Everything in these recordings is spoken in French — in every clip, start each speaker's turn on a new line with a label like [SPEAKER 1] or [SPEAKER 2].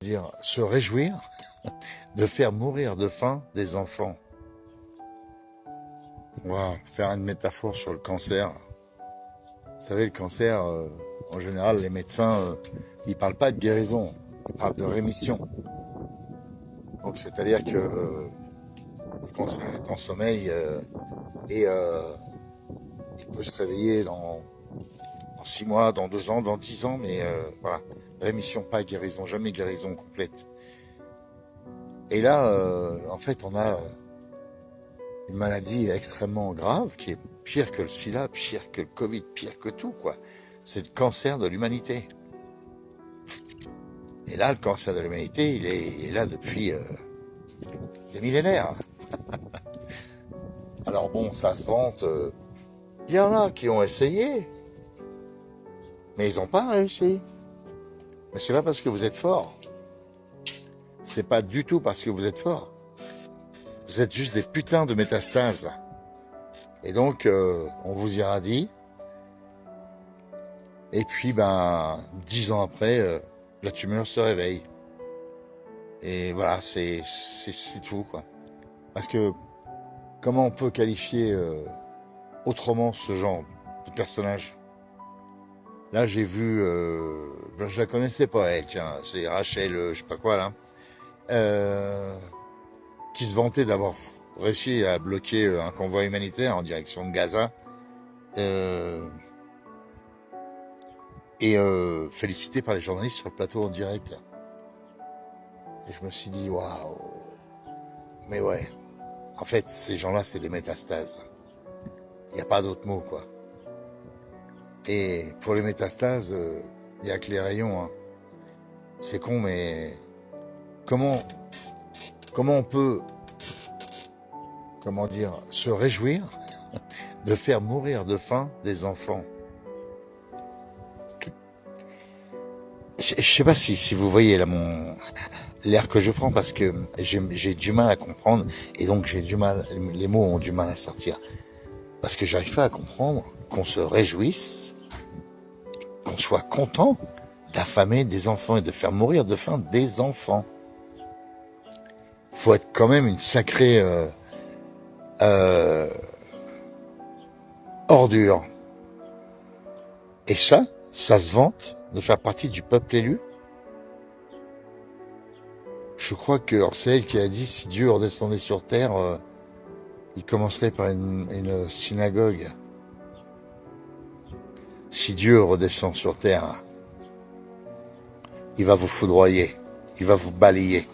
[SPEAKER 1] Dire se réjouir de faire mourir de faim des enfants. On va faire une métaphore sur le cancer. Vous savez, le cancer, en général, les médecins, ils parlent pas de guérison, ils parlent de rémission. Donc, c'est-à-dire que le cancer est en sommeil et il peut se réveiller dans 6 mois, dans 2 ans, dans 10 ans, mais voilà, rémission, pas guérison, jamais guérison complète. Et là, en fait, on a une maladie extrêmement grave qui est pire que le sida, pire que le Covid, pire que tout, quoi. C'est le cancer de l'humanité. Et là, le cancer de l'humanité, il est là depuis des millénaires. Alors bon, ça se vante. Il y en a qui ont essayé, mais ils n'ont pas réussi. Mais c'est pas parce que vous êtes fort. C'est pas du tout parce que vous êtes fort. Vous êtes juste des putains de métastases. Et donc, on vous irradie. Et puis, 10 ans après, la tumeur se réveille. Et voilà, c'est tout, quoi. Parce que, comment on peut qualifier autrement ce genre de personnage? Là, j'ai vu, je la connaissais pas, elle, tiens, c'est Rachel, je sais pas quoi, là, qui se vantait d'avoir réussi à bloquer un convoi humanitaire en direction de Gaza, et félicité par les journalistes sur le plateau en direct. Et je me suis dit, waouh, mais ouais, en fait, ces gens-là, c'est des métastases. Il n'y a pas d'autre mot, quoi. Et pour les métastases, il n'y a que les rayons, hein. C'est con, mais comment on peut, comment dire, se réjouir de faire mourir de faim des enfants? Je sais pas si vous voyez là l'air que je prends, parce que j'ai du mal à comprendre, et donc les mots ont du mal à sortir. Parce que j'arrive pas à comprendre qu'on se réjouisse, qu'on soit content d'affamer des enfants et de faire mourir de faim des enfants. Faut être quand même une sacrée ordure. Et ça se vante de faire partie du peuple élu. Je crois que c'est elle qui a dit, si Dieu redescendait sur terre, il commencerait par une synagogue. Si Dieu redescend sur terre, il va vous foudroyer, il va vous balayer.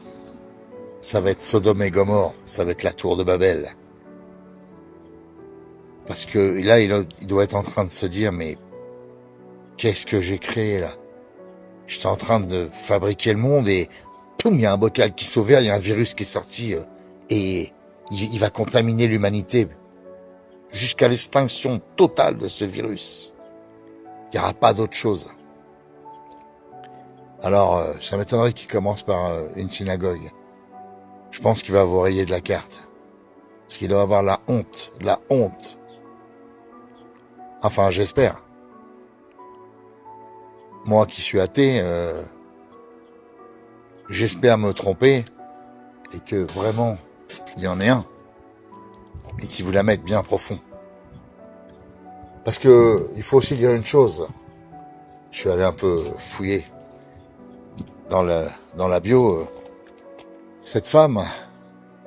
[SPEAKER 1] Ça va être Sodome et Gomorrhe, ça va être la tour de Babel. Parce que là, il doit être en train de se dire, mais qu'est-ce que j'ai créé là? J'étais en train de fabriquer le monde et poum, il y a un bocal qui s'est ouvert, il y a un virus qui est sorti et il va contaminer l'humanité jusqu'à l'extinction totale de ce virus. Il n'y aura pas d'autre chose. Alors, ça m'étonnerait qu'il commence par une synagogue. Je pense qu'il va vous rayer de la carte. Parce qu'il doit avoir la honte. Enfin, j'espère. Moi qui suis athée, j'espère me tromper et que vraiment, il y en ait un. Et qu'il vous la mette bien profond. Parce que il faut aussi dire une chose. Je suis allé un peu fouiller dans la bio. Cette femme,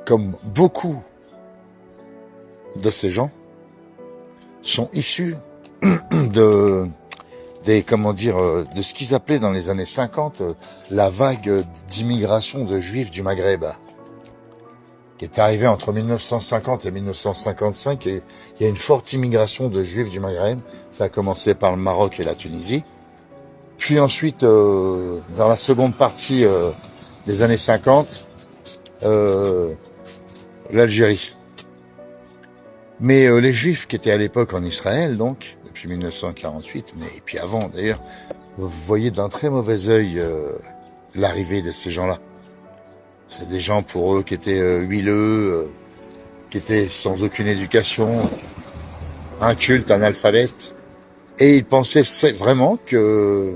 [SPEAKER 1] comme beaucoup de ces gens, sont issus de ce qu'ils appelaient dans les années 50 la vague d'immigration de juifs du Maghreb, qui est arrivée entre 1950 et 1955, et il y a une forte immigration de juifs du Maghreb. Ça a commencé par le Maroc et la Tunisie. Puis ensuite, dans la seconde partie des années 50, l'Algérie. Mais les Juifs qui étaient à l'époque en Israël, donc, depuis 1948, et puis avant d'ailleurs, vous voyez d'un très mauvais œil l'arrivée de ces gens-là. C'est des gens pour eux qui étaient huileux, qui étaient sans aucune éducation, incultes, analphabètes, et ils pensaient vraiment que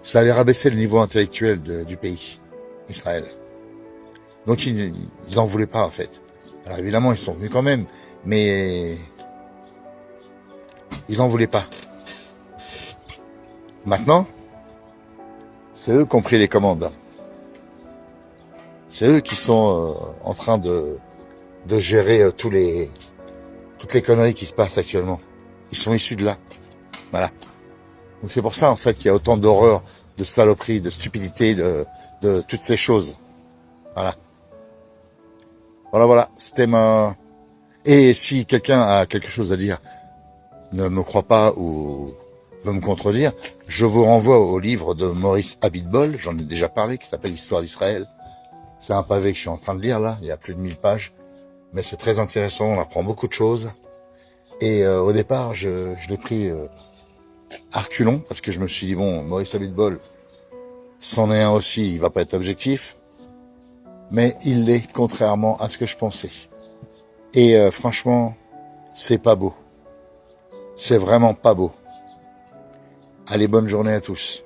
[SPEAKER 1] ça allait rabaisser le niveau intellectuel du pays. Israël. Donc ils en voulaient pas en fait. Alors évidemment ils sont venus quand même, mais ils en voulaient pas. Maintenant, c'est eux qui ont pris les commandes. C'est eux qui sont en train de gérer toutes les conneries qui se passent actuellement. Ils sont issus de là. Voilà. Donc c'est pour ça en fait qu'il y a autant d'horreur, de saloperies, de stupidité, de toutes ces choses. Voilà. Voilà. C'était ma... Et si quelqu'un a quelque chose à dire, ne me croit pas ou veut me contredire, je vous renvoie au livre de Maurice Abitbol, j'en ai déjà parlé, qui s'appelle Histoire d'Israël. C'est un pavé que je suis en train de lire là, il y a plus de 1000 pages. Mais c'est très intéressant, on apprend beaucoup de choses. Et au départ, je l'ai pris à reculons, parce que je me suis dit, bon, Maurice Abitbol, c'en est un aussi, il va pas être objectif. Mais il l'est, contrairement à ce que je pensais. Et franchement, c'est pas beau. C'est vraiment pas beau. Allez, bonne journée à tous.